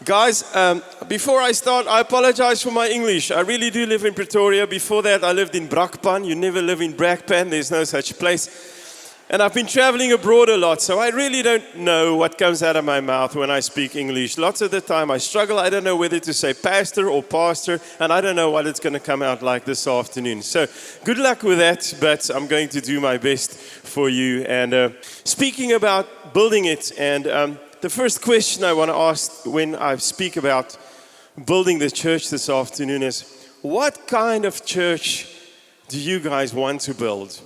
Guys, before I start, I apologize for my English. I really do live in Pretoria. Before that, I lived in Brakpan. You never live in Brakpan. There's no such place. And I've been traveling abroad a lot, so I really don't know what comes out of my mouth when I speak English. Lots of the time I struggle. I don't know whether to say pastor or pastor, and I don't know what it's going to come out like this afternoon. So good luck with that, but I'm going to do my best for you. And speaking about building it, and the first question I want to ask when I speak about building the church this afternoon is, what kind of church do you guys want to build?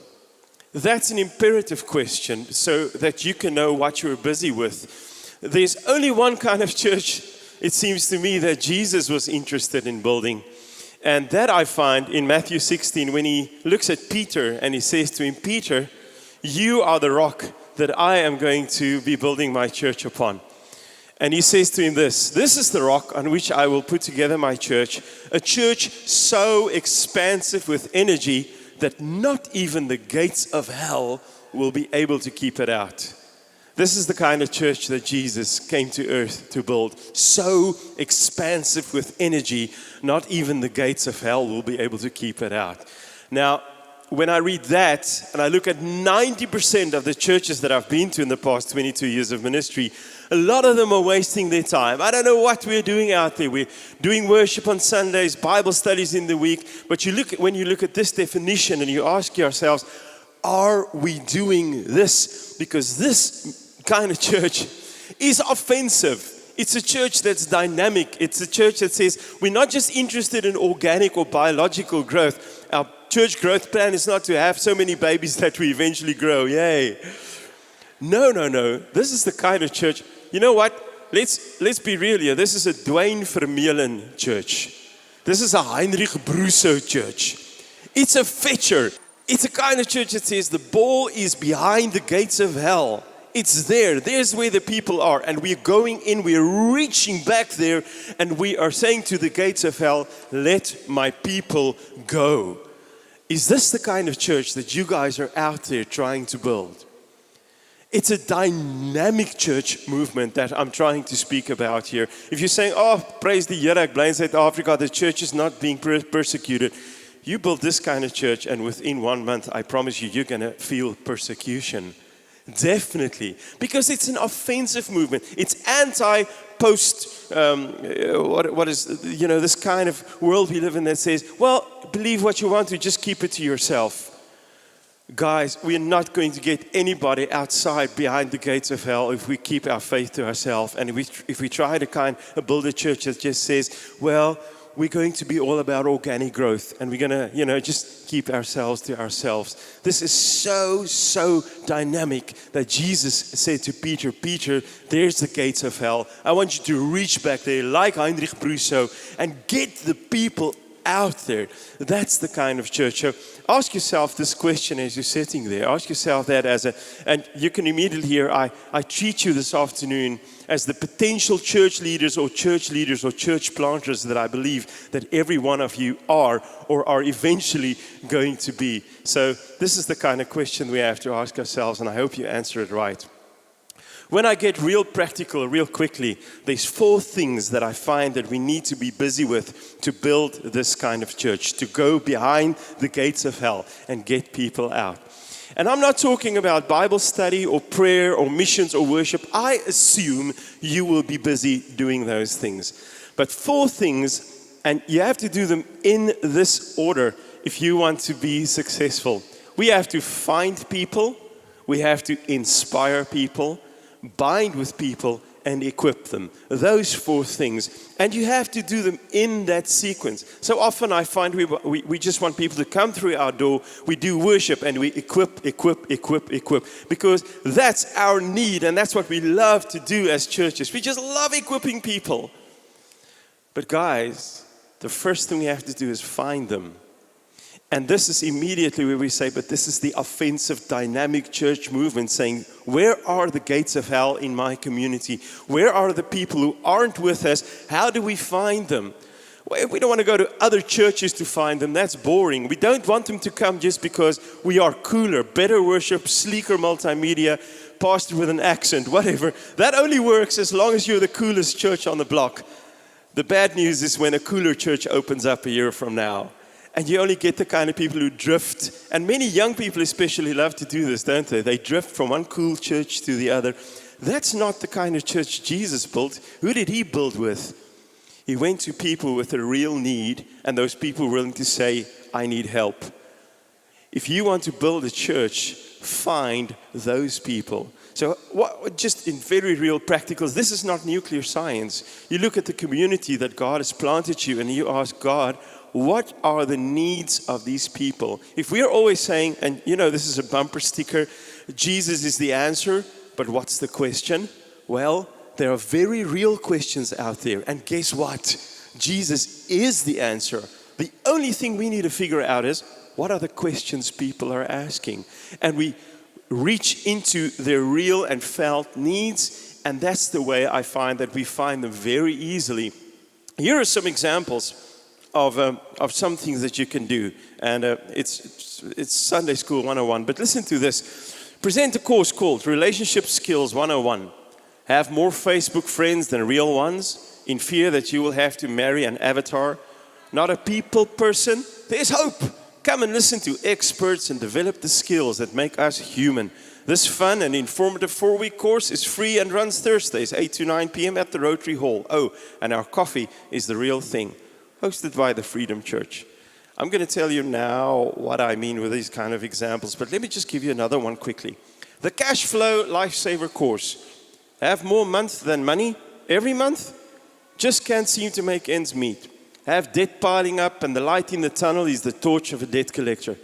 That's an imperative question so that you can know what you're busy with. There's only one kind of church, it seems to me, that Jesus was interested in building. And that I find in Matthew 16 when he looks at Peter and he says to him, Peter, you are the rock that I am going to be building my church upon. And he says to him this is the rock on which I will put together my church, a church so expansive with energy that not even the gates of hell will be able to keep it out. This is the kind of church that Jesus came to earth to build. So expansive with energy, not even the gates of hell will be able to keep it out. Now, when I read that, and I look at 90% of the churches that I've been to in the past 22 years of ministry, a lot of them are wasting their time. I don't know what we're doing out there. We're doing worship on Sundays, Bible studies in the week. But when you look at this definition and you ask yourselves, are we doing this? Because this kind of church is offensive. It's a church that's dynamic. It's a church that says we're not just interested in organic or biological growth. Our church growth plan is not to have so many babies that we eventually grow. Yay. No. This is the kind of church. You know what? Let's be real here. This is a Dwayne Vermeulen church. This is a Heinrich Brousseau church. It's a Fetcher. It's a kind of church that says the ball is behind the gates of hell. It's there. There's where the people are. And we're going in, we're reaching back there, and we are saying to the gates of hell, let my people go. Is this the kind of church that you guys are out there trying to build? It's a dynamic church movement that I'm trying to speak about here. If you're saying, oh, praise the Here, ek bly in Suid-Afrika, the church is not being persecuted. You build this kind of church and within 1 month, I promise you, you're going to feel persecution. Definitely. Because it's an offensive movement. It's anti-post, this kind of world we live in that says, well, believe what you want to, just keep it to yourself. Guys, we are not going to get anybody outside behind the gates of hell if we keep our faith to ourselves. And if we try to build a church that just says, well, we're going to be all about organic growth and we're going to, just keep ourselves to ourselves. This is so dynamic that Jesus said to Peter, Peter, there's the gates of hell. I want you to reach back there like Heinrich Brousseau and get the people out there. That's the kind of church. So ask yourself this question as you're sitting there. Ask yourself that and you can immediately hear, I treat you this afternoon as the potential church leaders or church planters that I believe that every one of you are or are eventually going to be. So this is the kind of question we have to ask ourselves, and I hope you answer it right. When I get real practical, real quickly, there's 4 things that I find that we need to be busy with to build this kind of church, to go behind the gates of hell and get people out. And I'm not talking about Bible study or prayer or missions or worship. I assume you will be busy doing those things. But 4 things, and you have to do them in this order if you want to be successful. We have to find people, we have to inspire people, bind with people, and equip them. Those 4 things. And you have to do them in that sequence. So often I find we just want people to come through our door. We do worship and we equip. Because that's our need and that's what we love to do as churches. We just love equipping people. But guys, the first thing we have to do is find them. And this is immediately where we say, but this is the offensive, dynamic church movement saying, where are the gates of hell in my community? Where are the people who aren't with us? How do we find them? We don't want to go to other churches to find them. That's boring. We don't want them to come just because we are cooler, better worship, sleeker multimedia, pastor with an accent, whatever. That only works as long as you're the coolest church on the block. The bad news is when a cooler church opens up a year from now. And you only get the kind of people who drift. And many young people especially love to do this, don't they? They drift from one cool church to the other. That's not the kind of church Jesus built. Who did he build with? He went to people with a real need, and those people were willing to say, I need help. If you want to build a church, find those people. So just in very real practicals, this is not nuclear science. You look at the community that God has planted you and you ask God, what are the needs of these people? If we are always saying, and this is a bumper sticker, Jesus is the answer, but what's the question? Well, there are very real questions out there. And guess what? Jesus is the answer. The only thing we need to figure out is, what are the questions people are asking? And we reach into their real and felt needs, and that's the way I find that we find them very easily. Here are some examples of some things that you can do, and it's Sunday School 101, but listen to this. Present a course called Relationship Skills 101. Have more Facebook friends than real ones, in fear that you will have to marry an avatar. Not a people person? There's hope. Come and listen to experts and develop the skills that make us human. This fun and informative 4-week course is free and runs Thursdays, 8 to 9 p.m. at the Rotary Hall. Oh, and our coffee is the real thing. Hosted by the Freedom Church. I'm going to tell you now what I mean with these kind of examples, but let me just give you another one quickly. The Cash Flow Lifesaver course. Have more month than money every month? Just can't seem to make ends meet. Have debt piling up and the light in the tunnel is the torch of a debt collector.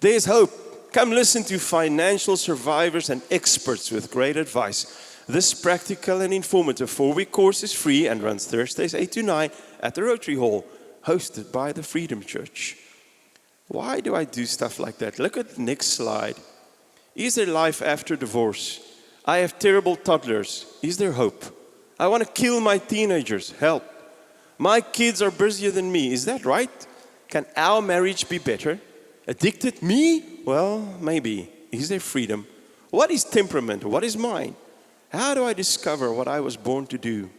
There's hope. Come listen to financial survivors and experts with great advice. This practical and informative 4-week course is free and runs Thursdays 8 to 9 at the Rotary Hall, hosted by the Freedom Church. Why do I do stuff like that? Look at the next slide. Is there life after divorce? I have terrible toddlers. Is there hope? I want to kill my teenagers. Help. My kids are busier than me. Is that right? Can our marriage be better? Addicted? Me? Well, maybe. Is there freedom? What is temperament? What is mine? How do I discover what I was born to do?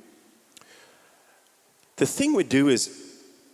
The thing we do is,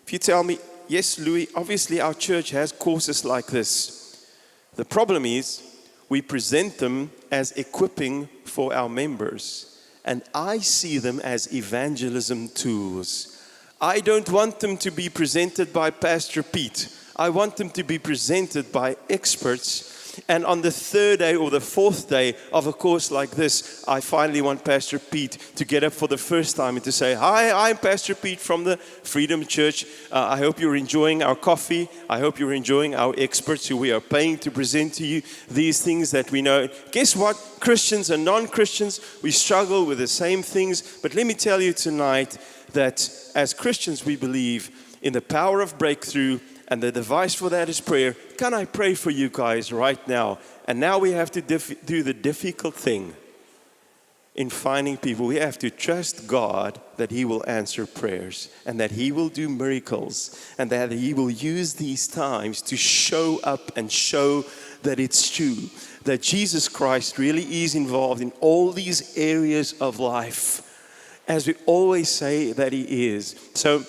if you tell me, yes, Louis, obviously our church has courses like this. The problem is, we present them as equipping for our members. And I see them as evangelism tools. I don't want them to be presented by Pastor Pete. I want them to be presented by experts. And on the 3rd day or the 4th day of a course like this, I finally want Pastor Pete to get up for the first time and to say, hi, I'm Pastor Pete from the Freedom Church. I hope you're enjoying our coffee. I hope you're enjoying our experts who we are paying to present to you these things that we know. Guess what? Christians and non-Christians, we struggle with the same things. But let me tell you tonight that as Christians, we believe in the power of breakthrough. And the device for that is prayer. Can I pray for you guys right now? And now we have to do the difficult thing in finding people. We have to trust God that He will answer prayers and that He will do miracles and that He will use these times to show up and show that it's true, that Jesus Christ really is involved in all these areas of life, as we always say that He is. So,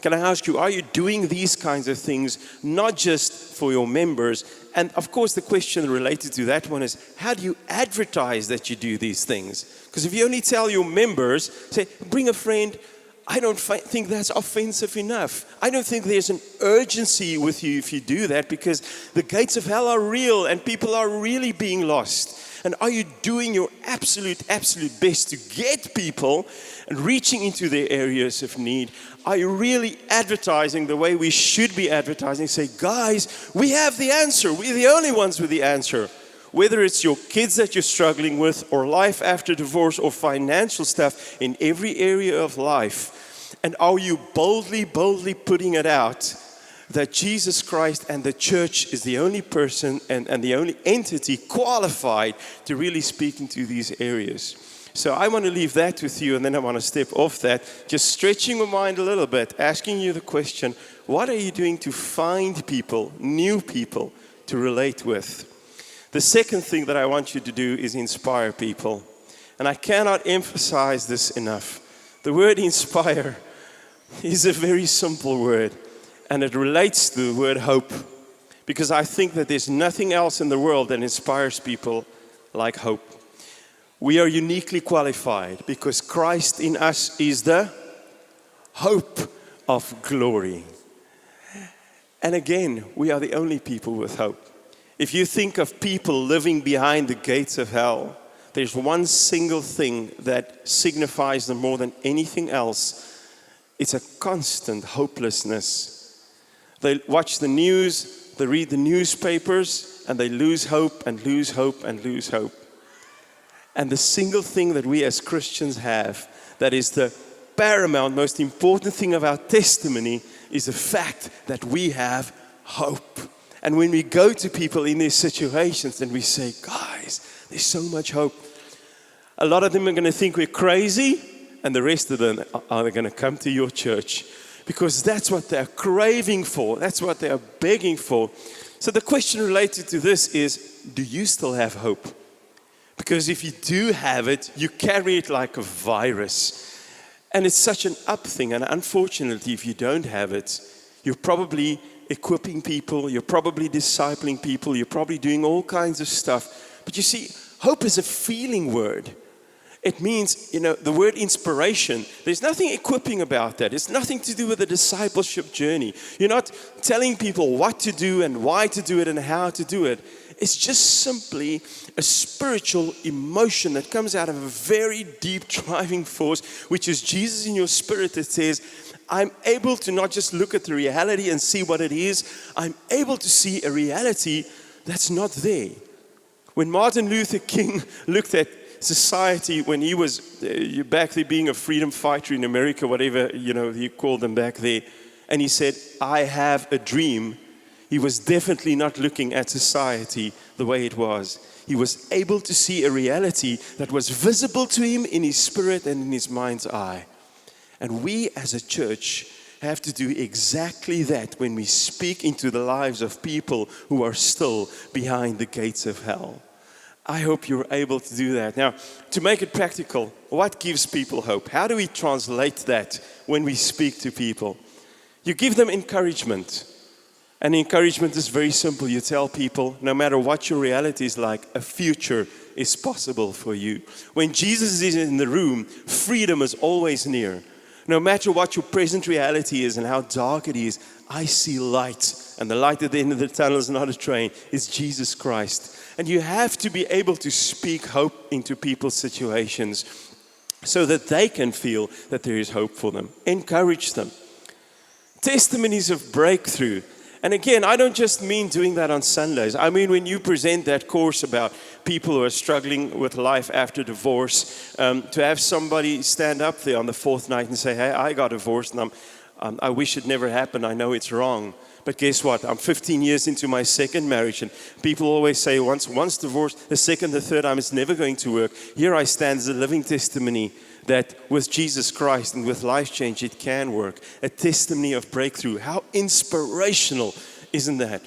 can I ask you, are you doing these kinds of things not just for your members? And of course the question related to that one is, how do you advertise that you do these things? Because if you only tell your members, say, bring a friend, I don't think that's offensive enough. I don't think there's an urgency with you if you do that, because the gates of hell are real and people are really being lost. And are you doing your absolute best to get people and reaching into their areas of need? Are you really advertising the way we should be advertising? Say, guys, we have the answer. We're the only ones with the answer. Whether it's your kids that you're struggling with, or life after divorce, or financial stuff, in every area of life. And are you boldly putting it out that Jesus Christ and the church is the only person and the only entity qualified to really speak into these areas? So I want to leave that with you, and then I want to step off that, just stretching my mind a little bit, asking you the question, what are you doing to find people, new people, to relate with? The second thing that I want you to do is inspire people. And I cannot emphasize this enough. The word inspire is a very simple word, and it relates to the word hope, because I think that there's nothing else in the world that inspires people like hope. We are uniquely qualified because Christ in us is the hope of glory. And again, we are the only people with hope. If you think of people living behind the gates of hell, there's one single thing that signifies them more than anything else. It's a constant hopelessness. They watch the news, they read the newspapers, and they lose hope and lose hope and lose hope. And the single thing that we as Christians have, that is the paramount, most important thing of our testimony, is the fact that we have hope. And when we go to people in these situations and we say, guys, there's so much hope, a lot of them are going to think we're crazy, and the rest of them are going to come to your church because that's what they're craving for. That's what they're begging for. So the question related to this is, do you still have hope? Because if you do have it, you carry it like a virus. And it's such an up thing. And unfortunately, if you don't have it, you're probably equipping people, you're probably discipling people, you're probably doing all kinds of stuff. But you see, hope is a feeling word. It means, the word inspiration, there's nothing equipping about that. It's nothing to do with the discipleship journey. You're not telling people what to do and why to do it and how to do it. It's just simply a spiritual emotion that comes out of a very deep driving force, which is Jesus in your spirit that says, I'm able to not just look at the reality and see what it is. I'm able to see a reality that's not there. When Martin Luther King looked at society when he was back there being a freedom fighter in America, whatever, he called them back there, and he said, I have a dream. He was definitely not looking at society the way it was. He was able to see a reality that was visible to him in his spirit and in his mind's eye. And we as a church have to do exactly that when we speak into the lives of people who are still behind the gates of hell. I hope you're able to do that. Now, to make it practical, what gives people hope? How do we translate that when we speak to people? You give them encouragement. And encouragement is very simple. You tell people, no matter what your reality is like, a future is possible for you. When Jesus is in the room, freedom is always near. No matter what your present reality is and how dark it is, I see light. And the light at the end of the tunnel is not a train, it's Jesus Christ. And you have to be able to speak hope into people's situations so that they can feel that there is hope for them. Encourage them. Testimonies of breakthrough. And again, I don't just mean doing that on Sundays. I mean when you present that course about people who are struggling with life after divorce, to have somebody stand up there on the fourth night and say, hey, I got divorced and I wish it never happened. I know it's wrong. But guess what? I'm 15 years into my second marriage, and people always say once divorced, the second, the third time, it's never going to work. Here I stand as a living testimony that with Jesus Christ and with life change, it can work. A testimony of breakthrough. How inspirational isn't that?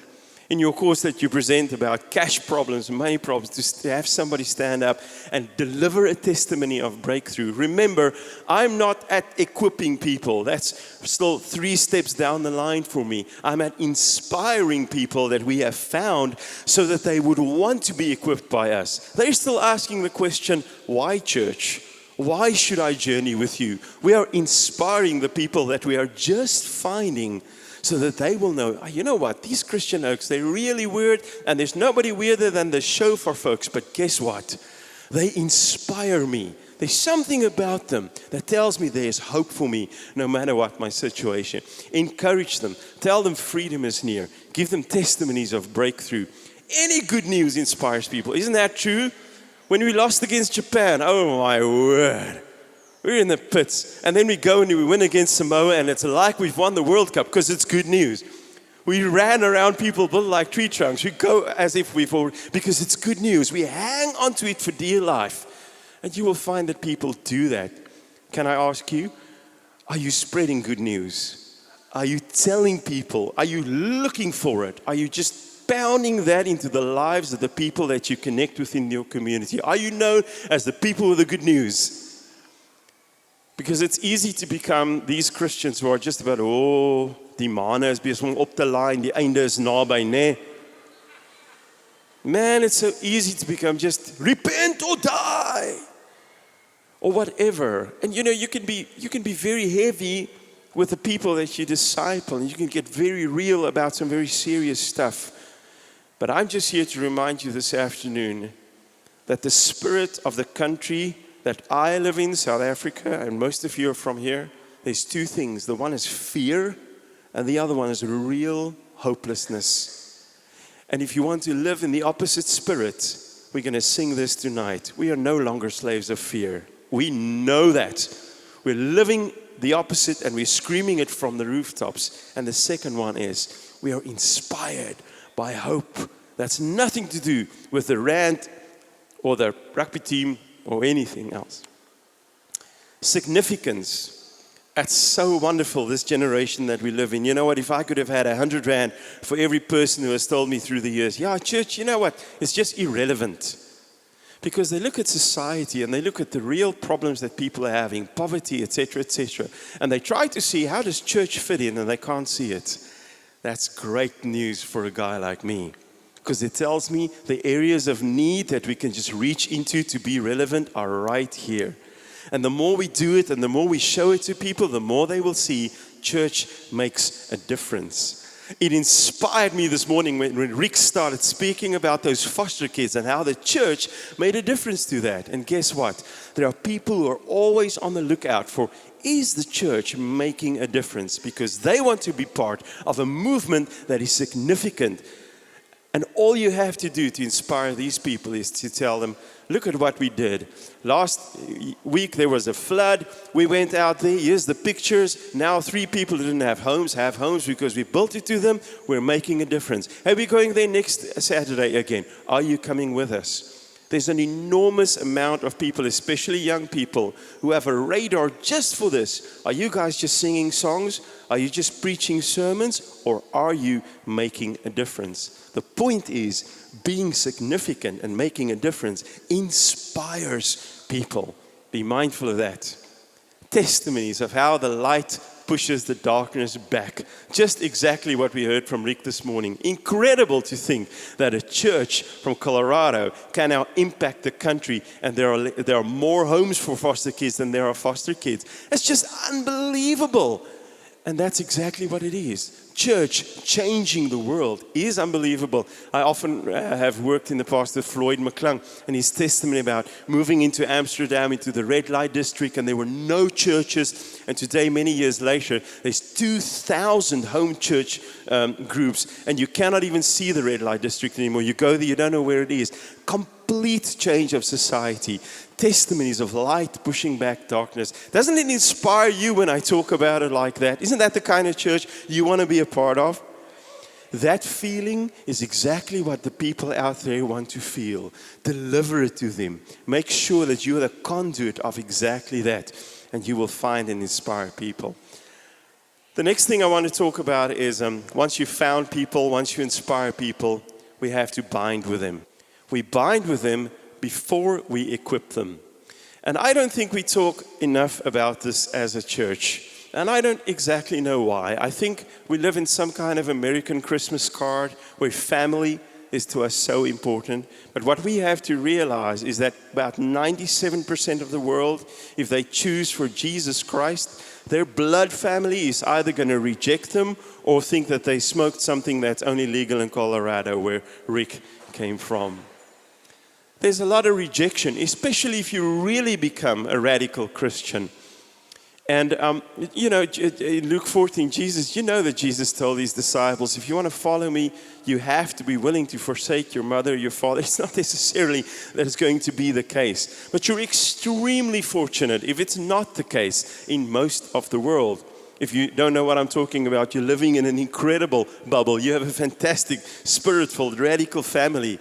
In your course that you present about cash problems, money problems, just to have somebody stand up and deliver a testimony of breakthrough. Remember, I'm not at equipping people. That's still 3 steps down the line for me. I'm at inspiring people that we have found so that they would want to be equipped by us. They're still asking the question, why church? Why should I journey with you? We are inspiring the people that we are just finding so that they will know, you know what, these Christian oaks, they're really weird, and there's nobody weirder than the chauffeur folks, but guess what? They inspire me. There's something about them that tells me there's hope for me, no matter what my situation. Encourage them. Tell them freedom is near. Give them testimonies of breakthrough. Any good news inspires people. Isn't that true? When we lost against Japan, oh my word. We're in the pits. And then we go and we win against Samoa, and it's like we've won the World Cup because it's good news. We ran around people built like tree trunks. We go as if we've already, because it's good news. We hang on to it for dear life. And you will find that people do that. Can I ask you, are you spreading good news? Are you telling people? Are you looking for it? Are you just expounding that into the lives of the people that you connect with in your community? Are you known as the people with the good news? Because it's easy to become these Christians who are just about, die manne is besig om op te laai en die einde is naby, né? Man, it's so easy to become just repent or die or whatever. And you can be very heavy with the people that you disciple, and you can get very real about some very serious stuff. But I'm just here to remind you this afternoon that the spirit of the country that I live in, South Africa, and most of you are from here, there's two things. The one is fear, and the other one is real hopelessness. And if you want to live in the opposite spirit, we're going to sing this tonight. We are no longer slaves of fear. We know that. We're living the opposite, and we're screaming it from the rooftops. And the second one is, we are inspired by hope. That's nothing to do with the Rand or the rugby team or anything else. Significance. That's so wonderful, this generation that we live in. You know what, if I could have had 100 Rand for every person who has told me through the years, yeah, church, you know what, it's just irrelevant. Because they look at society and they look at the real problems that people are having, poverty, etc., and they try to see how does church fit in, and they can't see it. That's great news for a guy like me. Because it tells me the areas of need that we can just reach into to be relevant are right here. And the more we do it and the more we show it to people, the more they will see church makes a difference. It inspired me this morning when Rick started speaking about those foster kids and how the church made a difference to that. And guess what? There are people who are always on the lookout for, is the church making a difference? Because they want to be part of a movement that is significant. And all you have to do to inspire these people is to tell them, look at what we did. Last week there was a flood. We went out there. Here's the pictures. Now 3 people who didn't have homes because we built it to them. We're making a difference. Are we going there next Saturday again? Are you coming with us? There's an enormous amount of people, especially young people, who have a radar just for this. Are you guys just singing songs? Are you just preaching sermons? Or are you making a difference? The point is, being significant and making a difference inspires people. Be mindful of that. Testimonies of how the light pushes the darkness back. Just exactly what we heard from Rick this morning. Incredible to think that a church from Colorado can now impact the country, and there are more homes for foster kids than there are foster kids. It's just unbelievable. And that's exactly what it is. Church changing the world is unbelievable. I often have worked in the past with Floyd McClung and his testimony about moving into Amsterdam, into the red light district, and there were no churches. And today, many years later, there's 2,000 home church groups, and you cannot even see the red light district anymore. You go there, you don't know where it is. Complete change of society. Testimonies of light pushing back darkness. Doesn't it inspire you when I talk about it like that? Isn't that the kind of church you want to be a part of? That feeling is exactly what the people out there want to feel. Deliver it to them. Make sure that you are the conduit of exactly that, and you will find and inspire people. The next thing I want to talk about is once you've found people, once you inspire people, we have to bind with them. We bind with them before we equip them. And I don't think we talk enough about this as a church. And I don't exactly know why. I think we live in some kind of American Christmas card where family is to us so important. But what we have to realize is that about 97% of the world, if they choose for Jesus Christ, their blood family is either going to reject them or think that they smoked something that's only legal in Colorado, where Rick came from. There's a lot of rejection, especially if you really become a radical Christian. And, in Luke 14, you know that Jesus told his disciples, if you want to follow me, you have to be willing to forsake your mother, your father. It's not necessarily that it's going to be the case. But you're extremely fortunate if it's not the case in most of the world. If you don't know what I'm talking about, you're living in an incredible bubble. You have a fantastic, spirit-filled, radical family.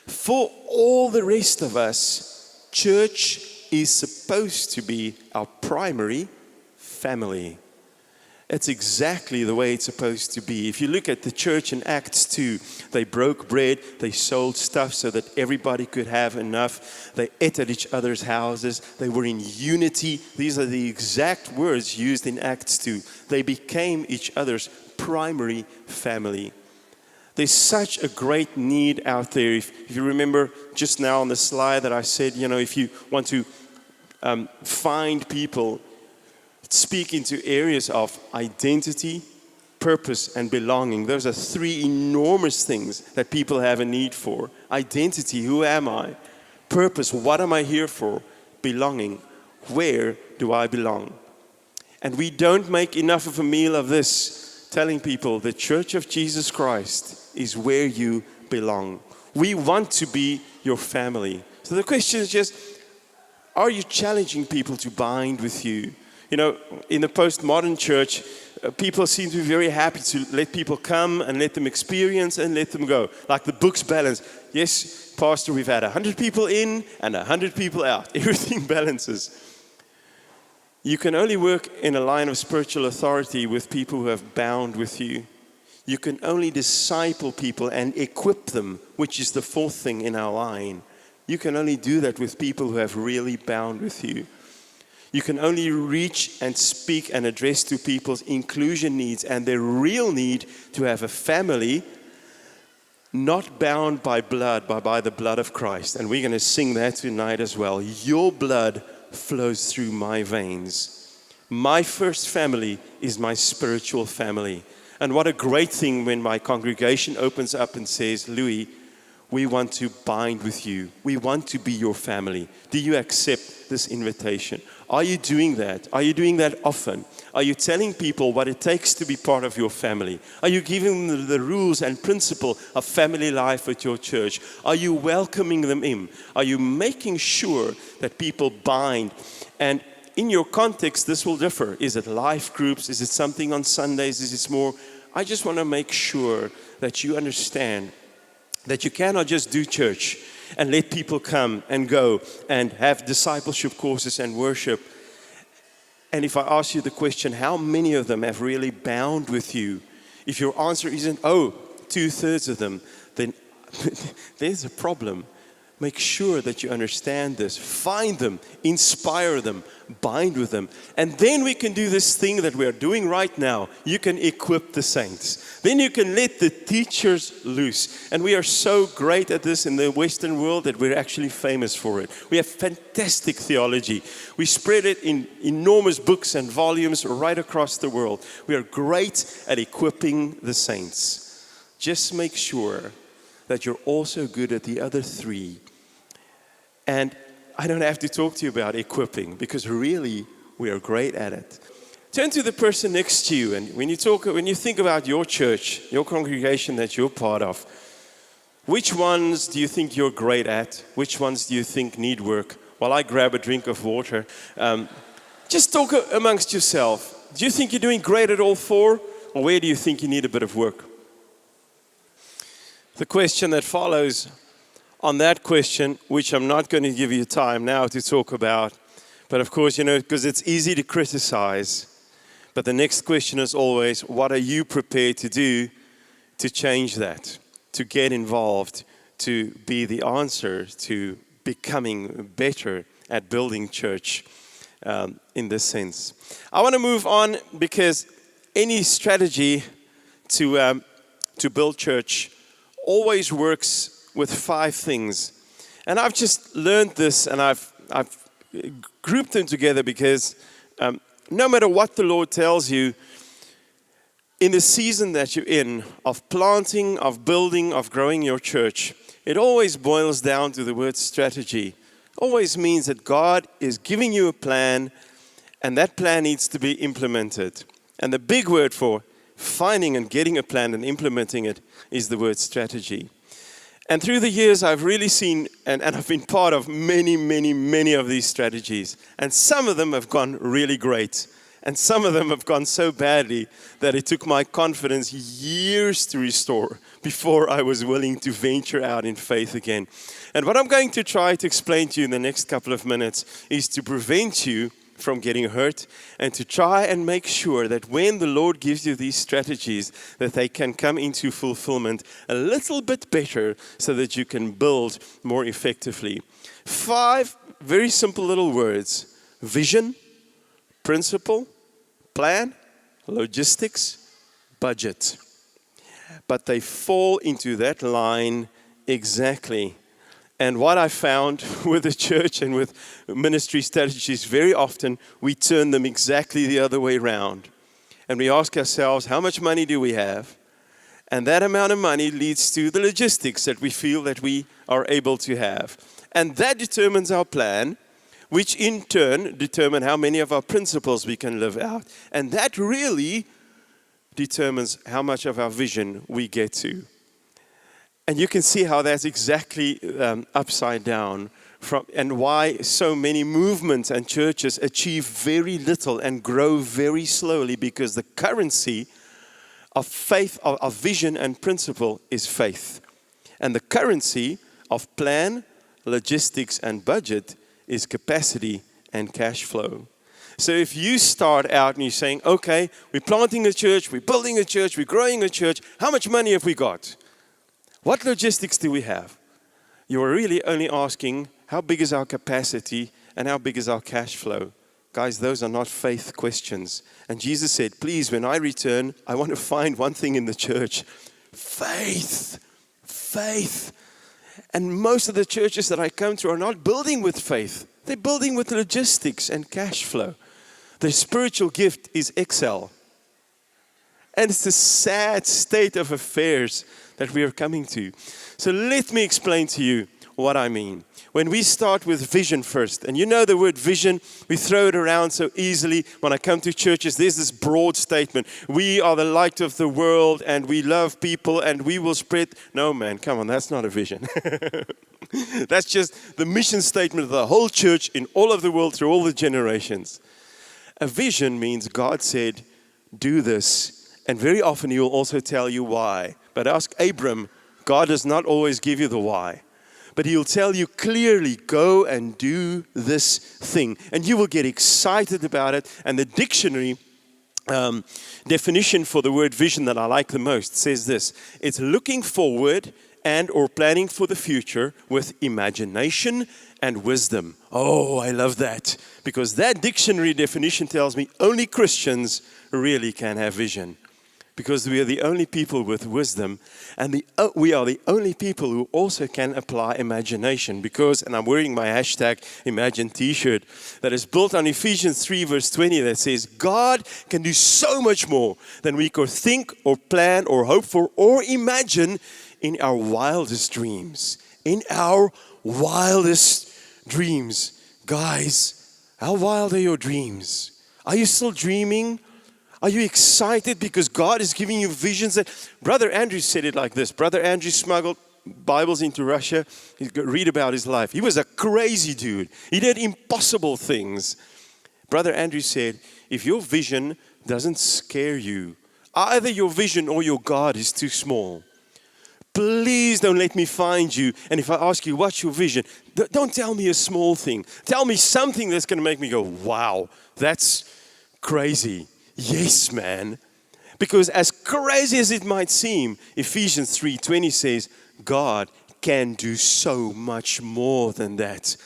For all the rest of us, church is supposed to be our primary family. It's exactly the way it's supposed to be. If you look at the church in Acts 2, they broke bread, they sold stuff so that everybody could have enough. They ate at each other's houses. They were in unity. These are the exact words used in Acts 2. They became each other's primary family. There's such a great need out there. If you remember just now on the slide that I said, if you want to find people, speak into areas of identity, purpose, and belonging. Those are three enormous things that people have a need for. Identity, who am I? Purpose, what am I here for? Belonging, where do I belong? And we don't make enough of a meal of this, telling people the Church of Jesus Christ is where you belong. We want to be your family. So the question is just, are you challenging people to bind with you? In the postmodern church, people seem to be very happy to let people come and let them experience and let them go. Like the book's balance. Yes, Pastor, we've had 100 people in and 100 people out. Everything balances. You can only work in a line of spiritual authority with people who have bound with you. You can only disciple people and equip them, which is the fourth thing in our line. You can only do that with people who have really bound with you. You can only reach and speak and address to people's inclusion needs and their real need to have a family, not bound by blood, but by the blood of Christ. And we're going to sing that tonight as well. Your blood flows through my veins. My first family is my spiritual family. And what a great thing when my congregation opens up and says, Louis, we want to bind with you. We want to be your family. Do you accept this invitation? Are you doing that? Are you doing that often? Are you telling people what it takes to be part of your family? Are you giving them the rules and principle of family life at your church? Are you welcoming them in? Are you making sure that people bind? And in your context, this will differ. Is it life groups? Is it something on Sundays? Is it more? I just want to make sure that you understand that you cannot just do church and let people come and go and have discipleship courses and worship. And if I ask you the question, how many of them have really bound with you? If your answer isn't, 2/3 of them, then there's a problem. Make sure that you understand this. Find them, inspire them, bind with them. And then we can do this thing that we are doing right now. You can equip the saints. Then you can let the teachers loose. And we are so great at this in the Western world that we're actually famous for it. We have fantastic theology. We spread it in enormous books and volumes right across the world. We are great at equipping the saints. Just make sure that you're also good at the other three. And I don't have to talk to you about equipping because really we are great at it. Turn to the person next to you, and when you think about your church, your congregation that you're part of, which ones do you think you're great at? Which ones do you think need work? While I grab a drink of water, just talk amongst yourself. Do you think you're doing great at all four, or where do you think you need a bit of work? The question that follows on that question, which I'm not going to give you time now to talk about, but of course, because it's easy to criticize. But the next question is always, what are you prepared to do to change that, to get involved, to be the answer to becoming better at building church in this sense? I want to move on because any strategy to build church always works with 5 things. And I've just learned this, and I've grouped them together because no matter what the Lord tells you, in the season that you're in, of planting, of building, of growing your church, it always boils down to the word strategy. Always means that God is giving you a plan, and that plan needs to be implemented. And the big word for finding and getting a plan and implementing it is the word strategy. And through the years, I've really seen, and I've been part of many of these strategies. And some of them have gone really great. And some of them have gone so badly that it took my confidence years to restore before I was willing to venture out in faith again. And what I'm going to try to explain to you in the next couple of minutes is to prevent you from getting hurt, and to try and make sure that when the Lord gives you these strategies, that they can come into fulfillment a little bit better so that you can build more effectively. 5 very simple little words: vision, principle, plan, logistics, budget. But they fall into that line exactly. And what I found with the church and with ministry strategies, very often we turn them exactly the other way around. And we ask ourselves, how much money do we have? And that amount of money leads to the logistics that we feel that we are able to have. And that determines our plan, which in turn determine how many of our principles we can live out. And that really determines how much of our vision we get to. And you can see how that's exactly upside down, and why so many movements and churches achieve very little and grow very slowly, because the currency of faith, of vision and principle is faith. And the currency of plan, logistics and budget is capacity and cash flow. So if you start out and you're saying, okay, we're planting a church, we're building a church, we're growing a church, how much money have we got? What logistics do we have? You are really only asking, how big is our capacity and how big is our cash flow? Guys, those are not faith questions. And Jesus said, please, when I return, I want to find one thing in the church: faith. Faith. And most of the churches that I come to are not building with faith. They're building with logistics and cash flow. Their spiritual gift is Excel. And it's a sad state of affairs that we are coming to. So let me explain to you what I mean. When we start with vision first, and you know the word vision, we throw it around so easily. When I come to churches, there's this broad statement: we are the light of the world, and we love people, and we will spread. No, man, come on, that's not a vision. That's just the mission statement of the whole church in all of the world through all the generations. A vision means God said, do this, and very often He will also tell you why. But ask Abram, God does not always give you the why. But He'll tell you clearly, go and do this thing. And you will get excited about it. And the dictionary definition for the word vision that I like the most says this: it's looking forward and or planning for the future with imagination and wisdom. Oh, I love that. Because that dictionary definition tells me only Christians really can have vision. Because we are the only people with wisdom, and we are the only people who also can apply imagination. Because, and I'm wearing my #Imagine t-shirt that is built on Ephesians 3 verse 20 that says, God can do so much more than we could think or plan or hope for or imagine in our wildest dreams. In our wildest dreams. Guys, how wild are your dreams? Are you still dreaming? Are you excited because God is giving you visions? That Brother Andrew said it like this. Brother Andrew smuggled Bibles into Russia. You read about his life. He was a crazy dude. He did impossible things. Brother Andrew said, if your vision doesn't scare you, either your vision or your God is too small. Please don't let me find you. And if I ask you, what's your vision? Don't tell me a small thing. Tell me something that's going to make me go, wow, that's crazy. Yes, man. Because as crazy as it might seem, Ephesians 3:20 says, God can do so much more than that.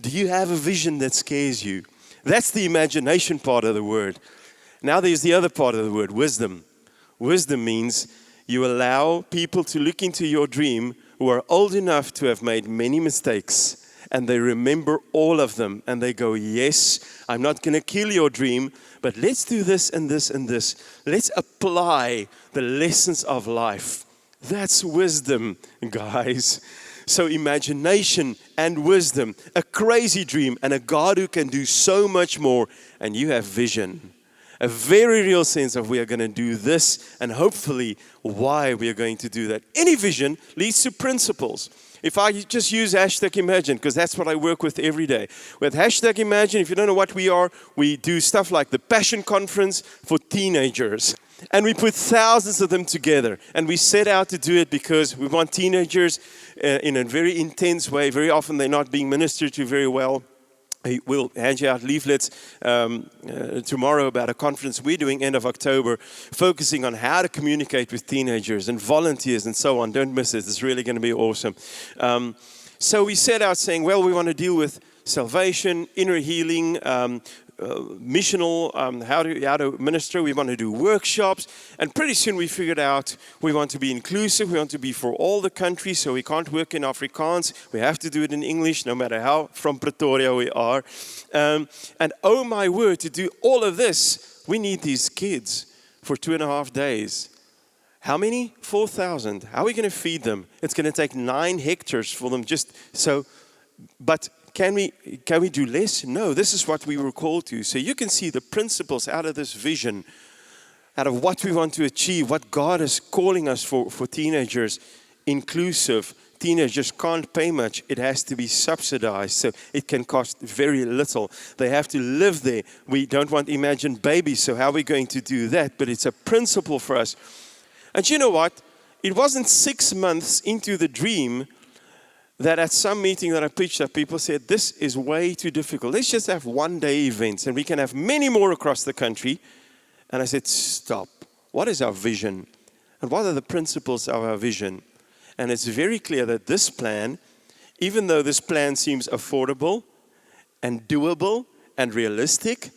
Do you have a vision that scares you? That's the imagination part of the word. Now there's the other part of the word, wisdom. Wisdom means you allow people to look into your dream who are old enough to have made many mistakes, and they remember all of them, and they go, yes, I'm not going to kill your dream, but let's do this and this and this. Let's apply the lessons of life. That's wisdom, guys. So imagination and wisdom, a crazy dream, and a God who can do so much more, and you have vision. A very real sense of we are going to do this, and hopefully why we are going to do that. Any vision leads to principles. If I just use #Imagine, because that's what I work with every day. With #Imagine, if you don't know what we are, we do stuff like the Passion Conference for teenagers. And we put thousands of them together. And we set out to do it because we want teenagers in a very intense way. Very often they're not being ministered to very well. We'll hand you out leaflets tomorrow about a conference we're doing end of October, focusing on how to communicate with teenagers and volunteers and so on. Don't miss it. It's really going to be awesome. So we set out saying, well, we want to deal with salvation, inner healing, missional, how to minister. We want to do workshops. And pretty soon we figured out we want to be inclusive. We want to be for all the countries. So we can't work in Afrikaans. We have to do it in English, no matter how from Pretoria we are. And oh my word, to do all of this, we need these kids for 2.5 days. How many? 4,000. How are we going to feed them? It's going to take 9 hectares for them just so. But can we do less? No, this is what we were called to. So you can see the principles out of this vision, out of what we want to achieve, what God is calling us for teenagers, inclusive. Teenagers can't pay much. It has to be subsidized, so it can cost very little. They have to live there. We don't want imagined babies, so how are we going to do that? But it's a principle for us. And you know what? It wasn't 6 months into the dream that at some meeting that I preached at, people said, this is way too difficult. Let's just have one-day events, and we can have many more across the country. And I said, stop. What is our vision? And what are the principles of our vision? And it's very clear that this plan, even though this plan seems affordable and doable and realistic,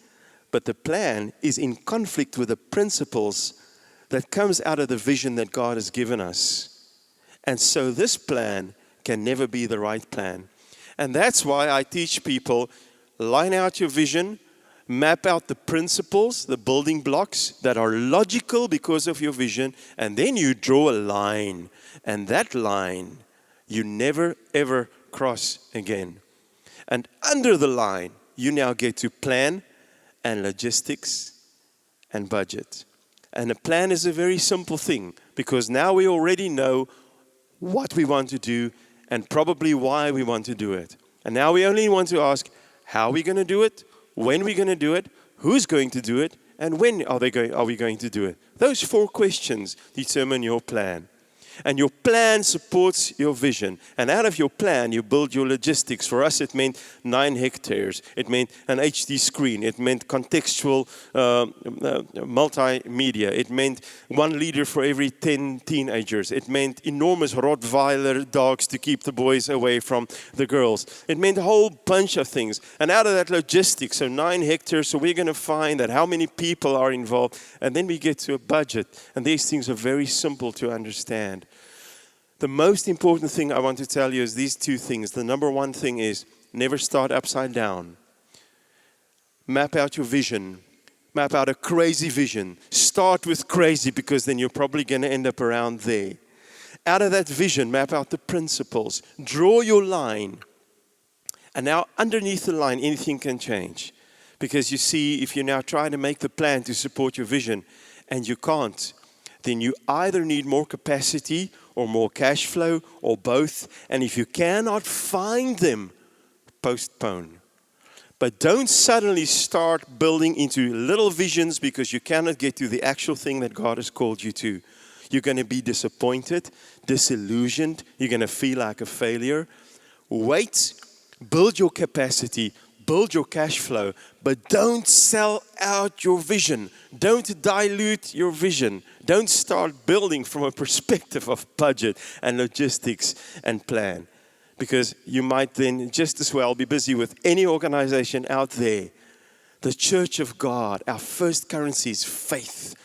but the plan is in conflict with the principles that comes out of the vision that God has given us. And so this plan can never be the right plan. And that's why I teach people, line out your vision, map out the principles, the building blocks that are logical because of your vision, and then you draw a line. And that line, you never ever cross again. And under the line, you now get to plan and logistics and budget. And a plan is a very simple thing, because now we already know what we want to do and probably why we want to do it. And now we only want to ask, how are we going to do it? When are we going to do it? Who's going to do it? And when are we going to do it? Those 4 questions determine your plan. And your plan supports your vision. And out of your plan, you build your logistics. For us, it meant 9 hectares. It meant an HD screen. It meant contextual multimedia. It meant 1 leader for every 10 teenagers. It meant enormous Rottweiler dogs to keep the boys away from the girls. It meant a whole bunch of things. And out of that logistics, so 9 hectares, so we're going to find that how many people are involved. And then we get to a budget. And these things are very simple to understand. The most important thing I want to tell you is these 2 things. The number 1 thing is never start upside down. Map out your vision. Map out a crazy vision. Start with crazy, because then you're probably going to end up around there. Out of that vision, map out the principles. Draw your line. And now underneath the line, anything can change. Because you see, if you're now trying to make the plan to support your vision and you can't, then you either need more capacity or more cash flow, or both. And if you cannot find them, postpone. But don't suddenly start building into little visions because you cannot get to the actual thing that God has called you to. You're going to be disappointed, disillusioned. You're going to feel like a failure. Wait, build your capacity, build your cash flow, but don't sell out your vision. Don't dilute your vision. Don't start building from a perspective of budget and logistics and plan. Because you might then just as well be busy with any organization out there. The church of God, our first currency is faith.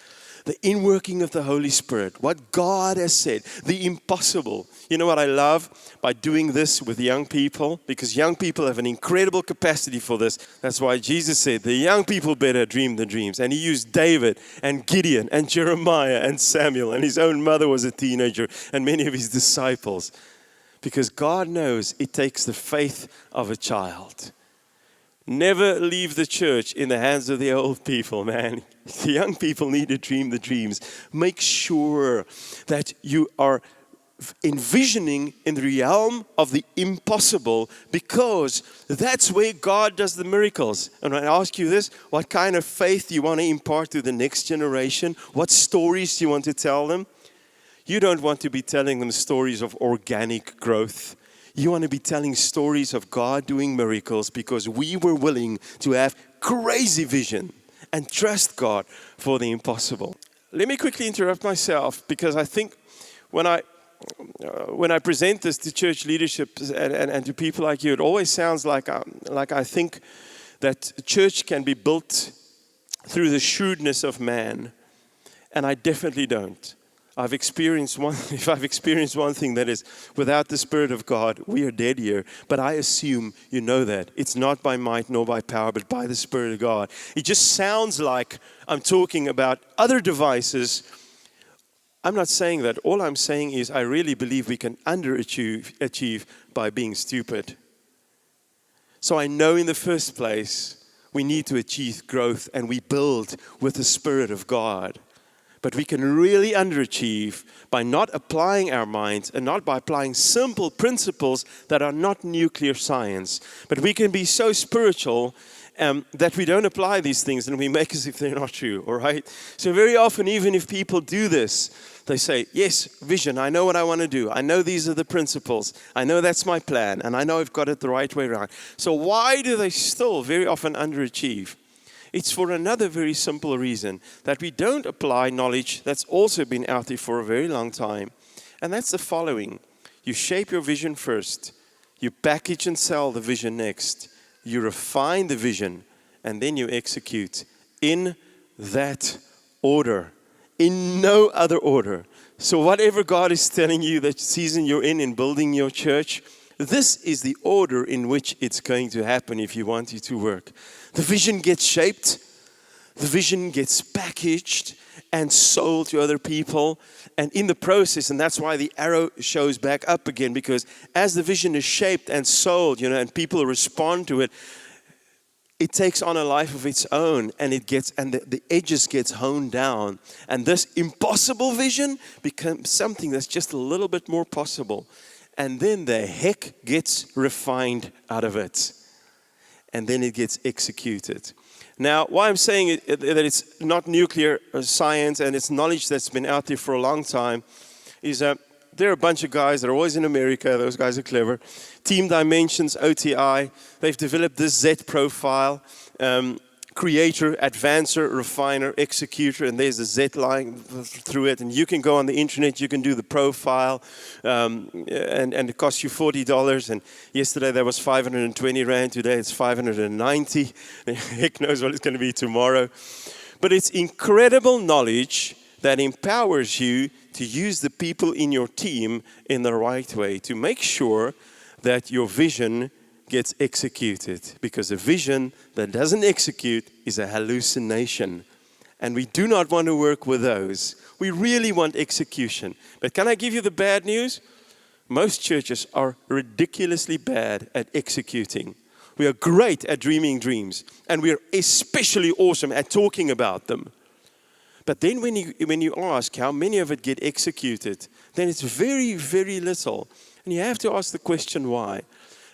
The inworking of the Holy Spirit, what God has said, the impossible. You know what I love by doing this with young people? Because young people have an incredible capacity for this. That's why Jesus said, the young people better dream the dreams. And he used David and Gideon and Jeremiah and Samuel. And his own mother was a teenager and many of his disciples. Because God knows it takes the faith of a child. Never leave the church in the hands of the old people, man. The young people need to dream the dreams. Make sure that you are envisioning in the realm of the impossible, because that's where God does the miracles. And I ask you this, what kind of faith do you want to impart to the next generation? What stories do you want to tell them? You don't want to be telling them stories of organic growth. You want to be telling stories of God doing miracles because we were willing to have crazy vision and trust God for the impossible. Let me quickly interrupt myself because I think when I present this to church leadership and to people like you, it always sounds like I think that church can be built through the shrewdness of man, and I definitely don't. If I've experienced one thing, that is, without the Spirit of God, we are dead here. But I assume you know that. It's not by might nor by power, but by the Spirit of God. It just sounds like I'm talking about other devices. I'm not saying that. All I'm saying is I really believe we can underachieve by being stupid. So I know in the first place, we need to achieve growth and we build with the Spirit of God. But we can really underachieve by not applying our minds and not by applying simple principles that are not nuclear science. But we can be so spiritual that we don't apply these things and we make as if they're not true, all right? So very often, even if people do this, they say, yes, vision, I know what I want to do. I know these are the principles. I know that's my plan, and I know I've got it the right way around. So why do they still very often underachieve? It's for another very simple reason, that we don't apply knowledge that's also been out there for a very long time. And that's the following. You shape your vision first. You package and sell the vision next. You refine the vision, and then you execute in that order. In no other order. So whatever God is telling you that season you're in building your church, this is the order in which it's going to happen if you want it to work. The vision gets shaped, the vision gets packaged and sold to other people. And in the process, and that's why the arrow shows back up again, because as the vision is shaped and sold, and people respond to it, it takes on a life of its own, and the edges gets honed down. And this impossible vision becomes something that's just a little bit more possible. And then the heck gets refined out of it. And then it gets executed. Now, why I'm saying that it's not nuclear science and it's knowledge that's been out there for a long time is that there are a bunch of guys that are always in America. Those guys are clever. Team Dimensions, OTI. They've developed this Z profile. Creator, advancer, refiner, executor, and there's a Z line through it. And you can go on the internet, you can do the profile, and it costs you $40. And yesterday that was 520 Rand, today it's 590. Heck knows what it's going to be tomorrow. But it's incredible knowledge that empowers you to use the people in your team in the right way, to make sure that your vision gets executed, because a vision that doesn't execute is a hallucination, and we do not want to work with those. We really want execution. But can I give you the bad news? Most churches are ridiculously bad at executing. We are great at dreaming dreams, and we are especially awesome at talking about them. But then when you ask how many of it get executed, then it's very, very little. And you have to ask the question why.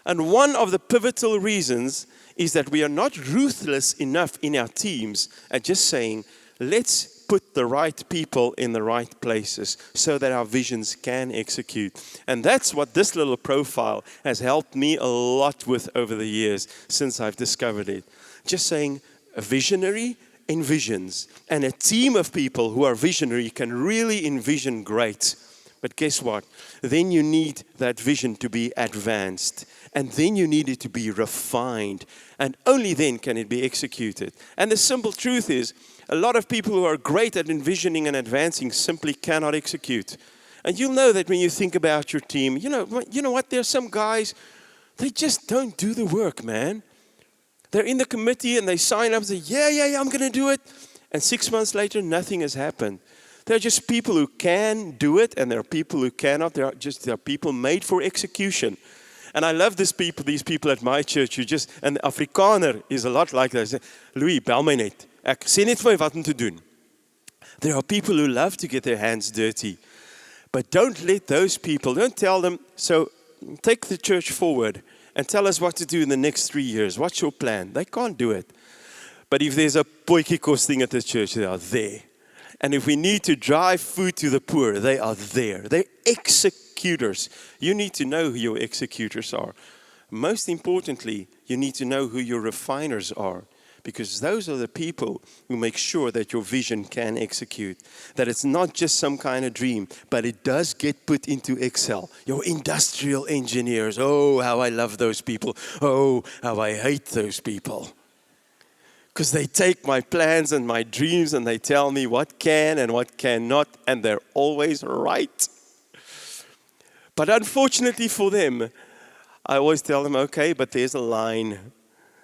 And one of the pivotal reasons is that we are not ruthless enough in our teams at just saying, let's put the right people in the right places so that our visions can execute. And that's what this little profile has helped me a lot with over the years since I've discovered it. Just saying, a visionary envisions, and a team of people who are visionary can really envision great. But guess what? Then you need that vision to be advanced. And then you need it to be refined. And only then can it be executed. And the simple truth is, a lot of people who are great at envisioning and advancing simply cannot execute. And you'll know that when you think about your team. You know what? There's some guys, they just don't do the work, man. They're in the committee and they sign up and say, yeah, I'm going to do it. And 6 months later, nothing has happened. There are just people who can do it, and there are people who cannot. There are people made for execution. And I love these people at my church and Afrikaner is a lot like that. Louis, bel my net. Ek sê net vir my wat om te doen. There are people who love to get their hands dirty. But don't tell them, so take the church forward and tell us what to do in the next 3 years. What's your plan? They can't do it. But if there's a potjie kos thing at the church, they are there. And if we need to drive food to the poor, they are there. They execute executors. You need to know who your executors are. Most importantly, you need to know who your refiners are, because those are the people who make sure that your vision can execute. That it's not just some kind of dream, but it does get put into Excel. Your industrial engineers, oh, how I love those people. Oh, how I hate those people. Because they take my plans and my dreams and they tell me what can and what cannot, and they're always right. But unfortunately for them, I always tell them, okay, but there's a line.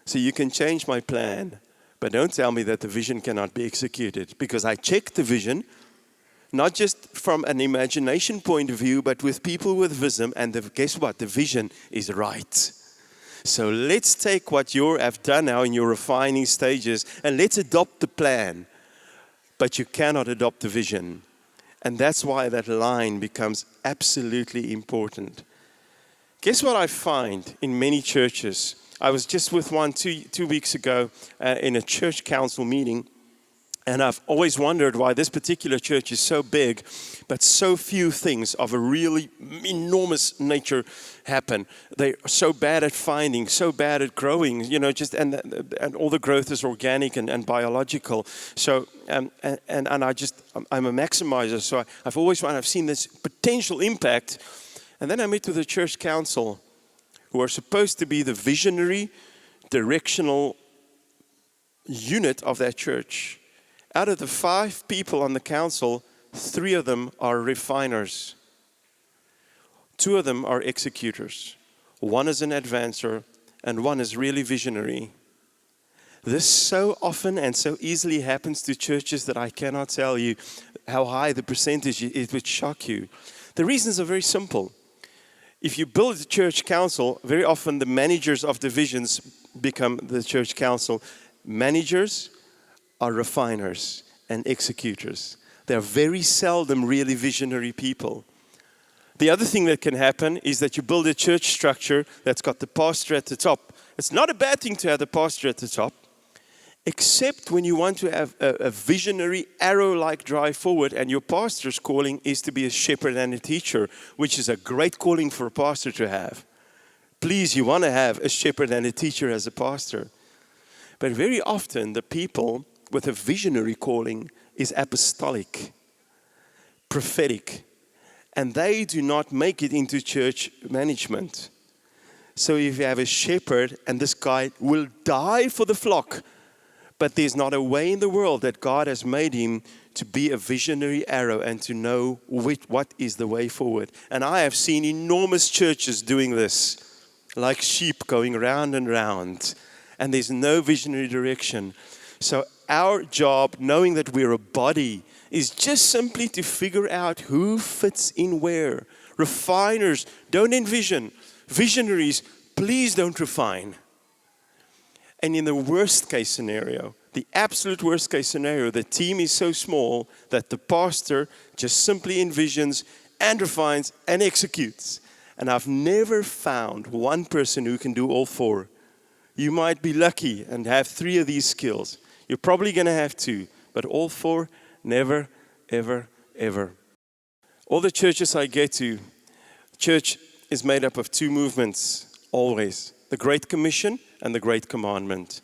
So you can change my plan, but don't tell me that the vision cannot be executed. Because I check the vision, not just from an imagination point of view, but with people with wisdom. And guess what? The vision is right. So let's take what you have done now in your refining stages and let's adopt the plan. But you cannot adopt the vision. And that's why that line becomes absolutely important. Guess what I find in many churches? I was just with one two weeks ago in a church council meeting, and I've always wondered why this particular church is so big, but so few things of a really enormous nature happen. They're so bad at finding, so bad at growing, you know, just and all the growth is organic and biological. So I'm a maximizer, so I've seen this potential impact, and then I met with the church council, who are supposed to be the visionary, directional unit of that church. Out of the 5 people on the council, 3 of them are refiners. 2 of them are executors. 1 is an advancer, and 1 is really visionary. This so often and so easily happens to churches that I cannot tell you how high the percentage is. It would shock you. The reasons are very simple. If you build a church council, very often the managers of divisions become the church council. Managers are refiners and executors. They're very seldom really visionary people. The other thing that can happen is that you build a church structure that's got the pastor at the top. It's not a bad thing to have the pastor at the top, except when you want to have a visionary arrow-like drive forward, and your pastor's calling is to be a shepherd and a teacher, which is a great calling for a pastor to have. Please, you want to have a shepherd and a teacher as a pastor. But very often, the people with a visionary calling is apostolic, prophetic, and they do not make it into church management. So if you have a shepherd and this guy will die for the flock, but there's not a way in the world that God has made him to be a visionary arrow and to know what is the way forward. And I have seen enormous churches doing this, like sheep going round and round, and there's no visionary direction. So our job, knowing that we're a body, is just simply to figure out who fits in where. Refiners, don't envision. Visionaries, please don't refine. And in the worst case scenario, the absolute worst case scenario, the team is so small that the pastor just simply envisions and refines and executes. And I've never found one person who can do all 4. You might be lucky and have 3 of these skills. You're probably going to have 2, but all 4, never, ever, ever. All the churches I get to, church is made up of 2 movements, always. The Great Commission and the Great Commandment.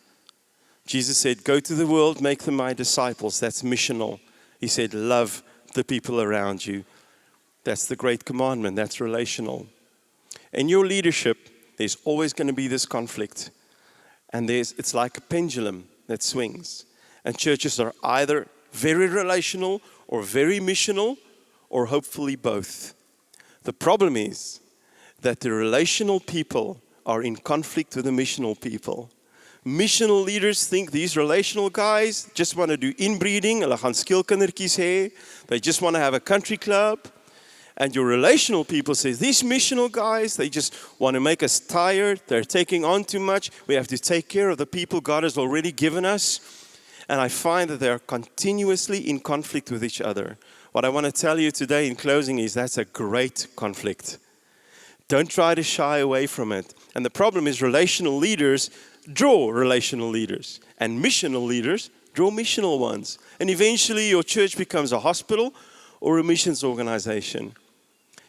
Jesus said, go to the world, make them my disciples. That's missional. He said, love the people around you. That's the Great Commandment. That's relational. In your leadership, there's always going to be this conflict. And it's like a pendulum that swings. And churches are either very relational or very missional, or hopefully both. The problem is that the relational people are in conflict with the missional people. Missional leaders think these relational guys just want to do inbreeding, hulle gaan skilkindertjies hê. They just want to have a country club. And your relational people say, these missional guys, they just want to make us tired. They're taking on too much. We have to take care of the people God has already given us. And I find that they're continuously in conflict with each other. What I want to tell you today in closing is that's a great conflict. Don't try to shy away from it. And the problem is relational leaders draw relational leaders. And missional leaders draw missional ones. And eventually your church becomes a hospital or a missions organization.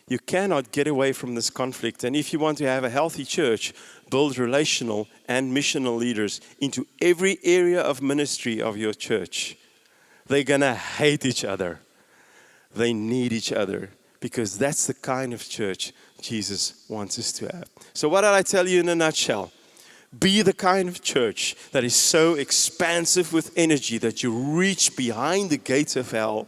You cannot get away from this conflict. And if you want to have a healthy church, build relational and missional leaders into every area of ministry of your church. They're going to hate each other. They need each other, because that's the kind of church Jesus wants us to have. So what did I tell you in a nutshell? Be the kind of church that is so expansive with energy that you reach behind the gates of hell.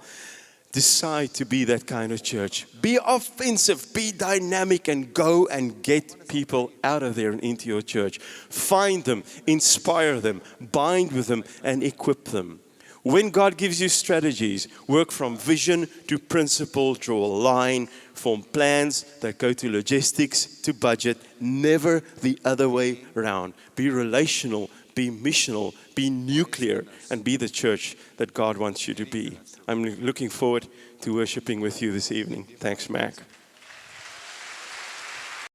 Decide to be that kind of church. Be offensive, be dynamic, and go and get people out of there and into your church. Find them, inspire them, bind with them, and equip them. When God gives you strategies, work from vision to principle, draw a line, form plans that go to logistics, to budget, never the other way around. Be relational, be missional, be nuclear, and be the church that God wants you to be. I'm looking forward to worshiping with you this evening. Thanks, Mac.